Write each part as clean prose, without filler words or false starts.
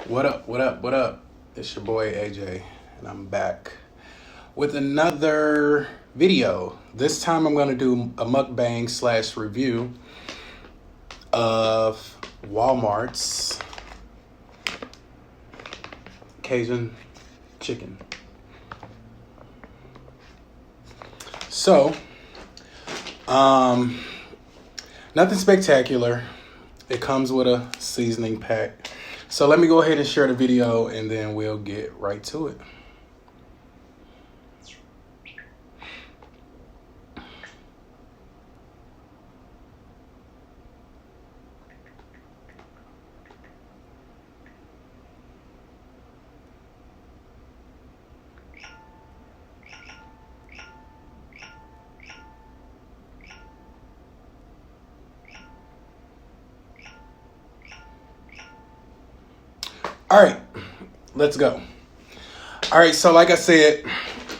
What up, what up, what up? It's your boy AJ, and I'm back with another video. This time I'm going to do a mukbang slash review of Walmart's Cajun chicken. So, nothing spectacular. It comes with a seasoning pack. So let me go ahead and share the video and then we'll get right to it. All right, let's go. All right, so like I said,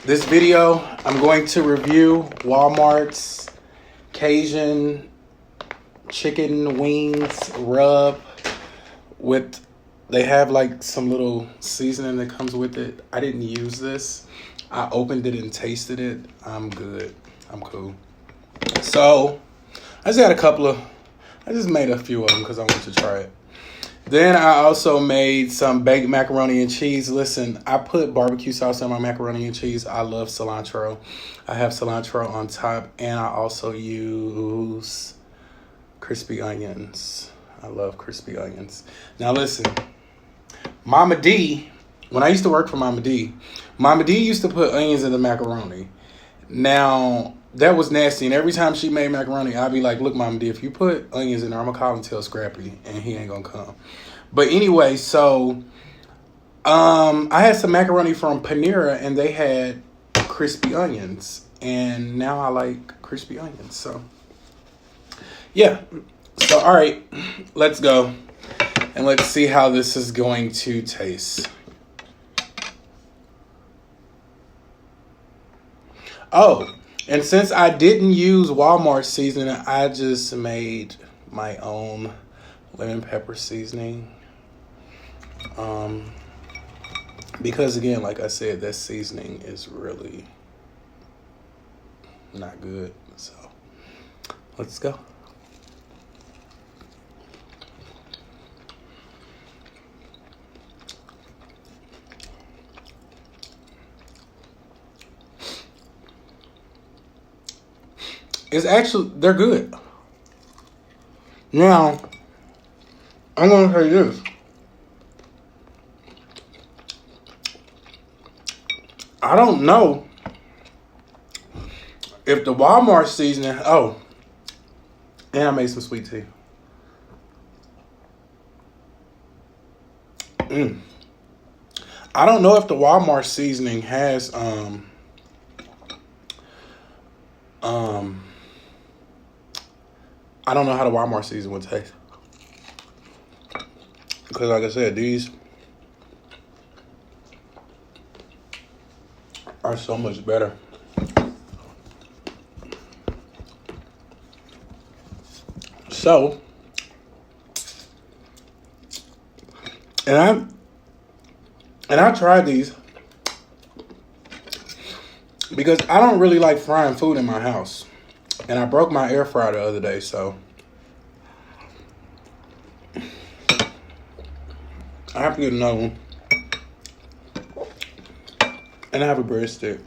this video, I'm going to review Walmart's Cajun chicken wings rub with, they have like some little seasoning that comes with it. I didn't use this. I opened it and tasted it. I'm good. I'm cool. So I just made a few of them because I wanted to try it. Then I also made some baked macaroni and cheese. Listen, I put barbecue sauce on my macaroni and cheese. I love cilantro. I have cilantro on top, and I also use crispy onions. I love crispy onions. Now listen, Mama D, when I used to work for Mama D used to put onions in the macaroni. Now, that was nasty, and every time she made macaroni, I'd be like, look, Mama D, if you put onions in there, I'm going to call and tell Scrappy, and he ain't going to come. But anyway, so I had some macaroni from Panera, and they had crispy onions, and now I like crispy onions. So, yeah. So, all right, let's go, and let's see how this is going to taste. Oh, and since I didn't use Walmart seasoning, I just made my own lemon pepper seasoning. Because again, like I said, that seasoning is really not good. So let's go. They're good. Now, I'm going to tell you this. I don't know if the Walmart seasoning, and I made some sweet tea. I don't know if the Walmart seasoning has, I don't know how the Walmart seasoning would taste. Because like I said, these are so much better. So, and I tried these because I don't really like frying food in my house. And I broke my air fryer the other day, so I have to get another one. And I have a breadstick.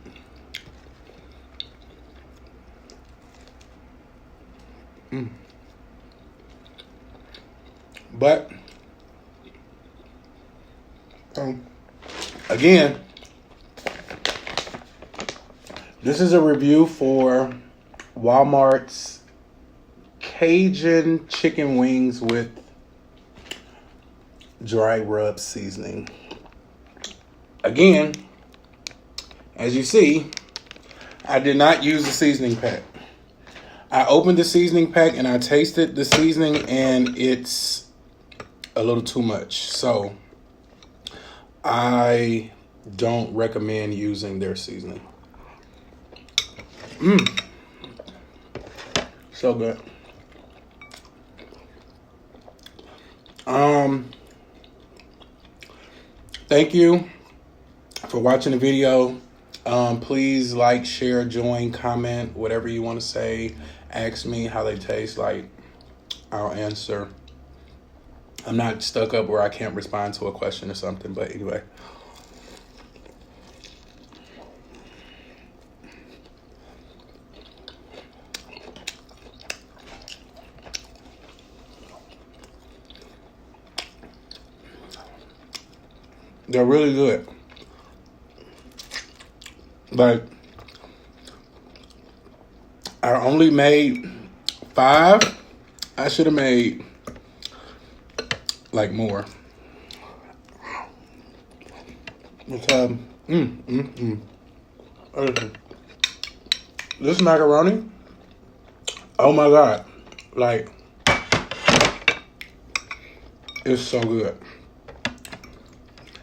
But again, this is a review for Walmart's Cajun chicken wings with dry rub seasoning. Again, as you see, I did not use the seasoning pack. I opened the seasoning pack and I tasted the seasoning, and it's a little too much. So I don't recommend using their seasoning. So good. thank you for watching the video. Please like, share, join, comment, whatever you want to say. Ask me how they taste. Like, I'll answer. I'm not stuck up where I can't respond to a question or something. But anyway. They're really good. Like, I only made 5. I should have made like more. Because this macaroni, oh my God, like, it's so good.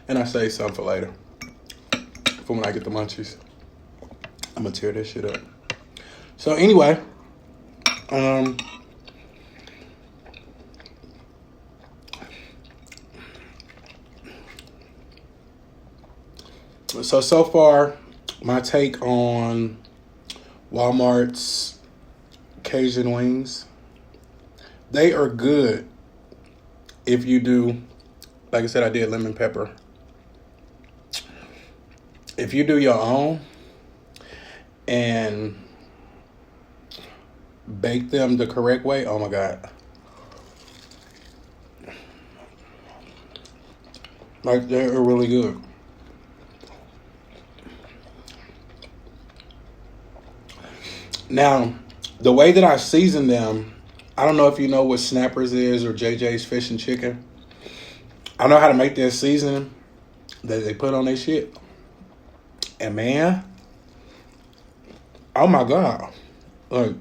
And I saved some for later, for when I get the munchies. I'm gonna tear this shit up. So anyway, so far, my take on Walmart's Cajun wings. They are good if you do, like I said, I did lemon pepper. If you do your own and bake them the correct way, oh my God. Like, they're really good. Now, the way that I season them, I don't know if you know what Snappers is or JJ's Fish and Chicken. I know how to make their seasoning that they put on their shit. And man, oh my God, like,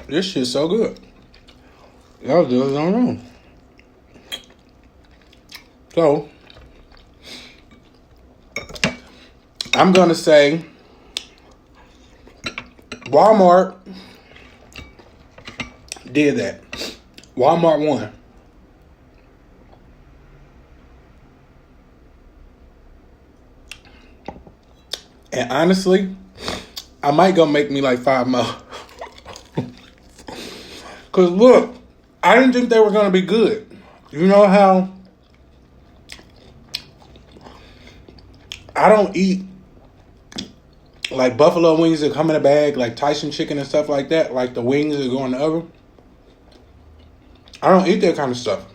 this shit's so good. Y'all just don't know. So, I'm gonna say Walmart did that. Walmart won. And honestly, I might go make me like 5 more. Cause look, I didn't think they were gonna be good. You know how I don't eat like buffalo wings that come in a bag, like Tyson chicken and stuff like that, like the wings that go in the oven. I don't eat that kind of stuff.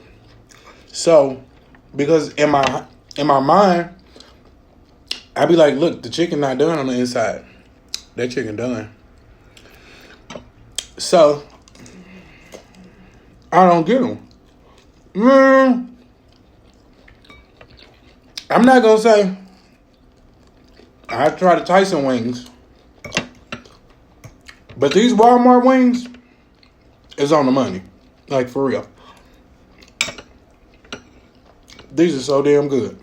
So, because in my mind, I'd be like, look, the chicken not done on the inside. That chicken done. So, I don't get them. I'm not going to say I tried the Tyson wings. But these Walmart wings is on the money. Like, for real. These are so damn good.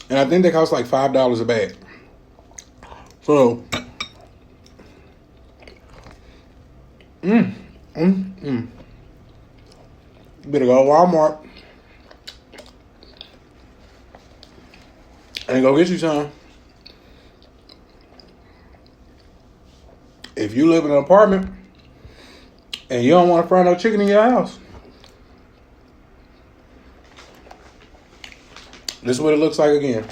And I think they cost like $5 a bag. So, better go to Walmart and go get you some. If you live in an apartment and you don't want to fry no chicken in your house, this is what it looks like again.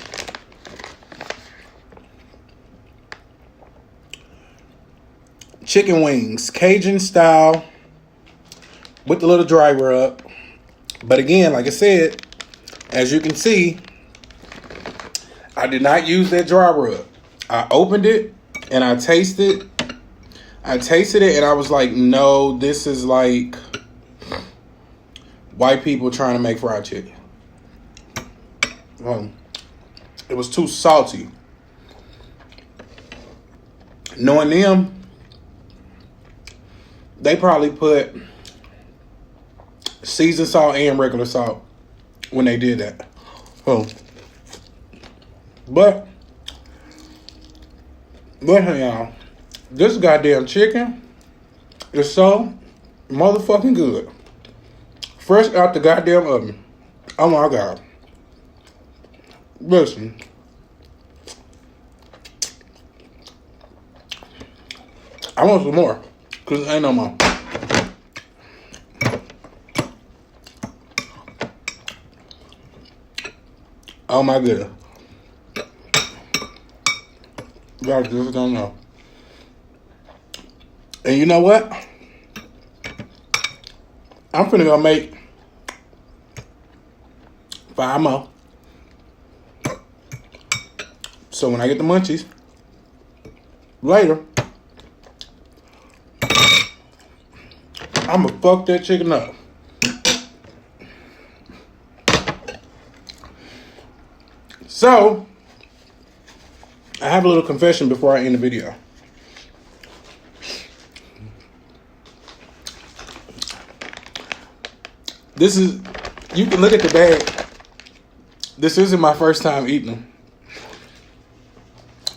Chicken wings, Cajun style, with the little dry rub. But again, like I said, as you can see, I did not use that dry rub. I opened it and I tasted it and I was like, no, this is like white people trying to make fried chicken. It was too salty. Knowing them, they probably put seasoned salt and regular salt when they did that. But listen, y'all, this goddamn chicken is so motherfucking good. fresh out the goddamn oven. Oh my God. Listen. I want some more, because ain't no more. Oh my goodness. Y'all just don't know. And you know what? I'm finna go make 5 more. So when I get the munchies later, I'ma fuck that chicken up. So, I have a little confession before I end the video. This is, you can look at the bag. This isn't my first time eating them.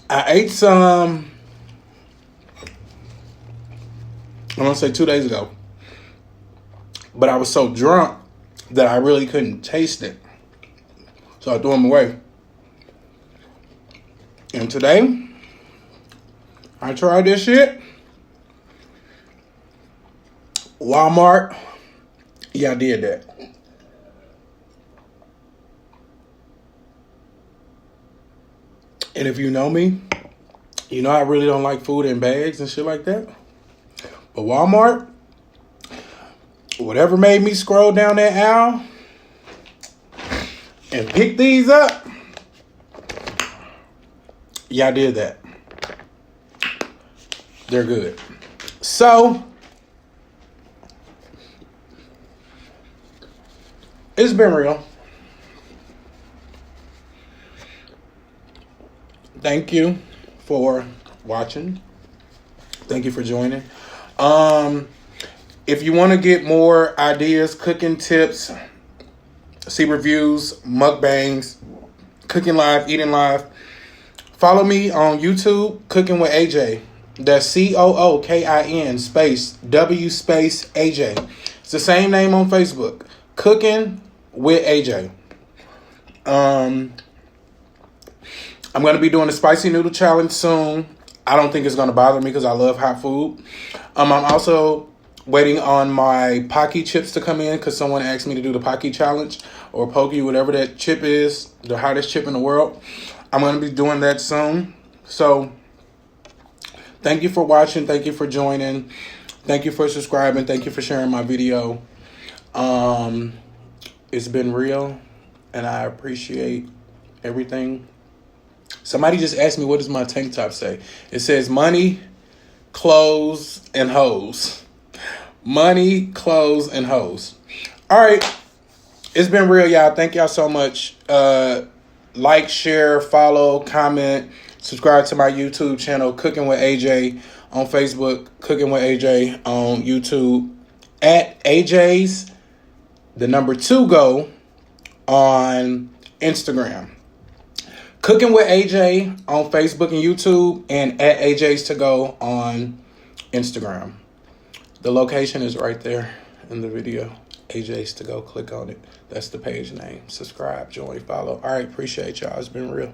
I ate some, I'm gonna say 2 days ago. But I was so drunk that I really couldn't taste it. So I threw them away. And today, I tried this shit. Walmart. Yeah, I did that. And if you know me, you know I really don't like food in bags and shit like that. But Walmart, whatever made me scroll down that aisle and pick these up, yeah, I did that. They're good. So, it's been real. Thank you for watching. Thank you for joining. If you want to get more ideas, cooking tips, see reviews, mukbangs, cooking live, eating live, follow me on YouTube, Cooking with AJ. That's COOKIN space W space AJ. It's the same name on Facebook, Cooking with AJ. I'm going to be doing a spicy noodle challenge soon. I don't think it's going to bother me because I love hot food. I'm also waiting on my Pocky chips to come in because someone asked me to do the Pocky challenge, or Pokey, whatever that chip is, the hottest chip in the world. I'm going to be doing that soon. So, thank you for watching. Thank you for joining. Thank you for subscribing. Thank you for sharing my video. It's been real, and I appreciate everything. Somebody just asked me, what does my tank top say? It says money, clothes, and hoes. Money, clothes, and hoes. All right. It's been real, y'all. Thank y'all so much. Like, share, follow, comment, subscribe to my YouTube channel, Cooking with AJ, on Facebook, Cooking with AJ on YouTube, at AJ's, the number 2 go on Instagram. Cooking with AJ on Facebook and YouTube, and at AJ's to go on Instagram. The location is right there in the video. AJ's to go. Click on it. That's the page name. Subscribe, join, follow. All right, appreciate y'all. It's been real.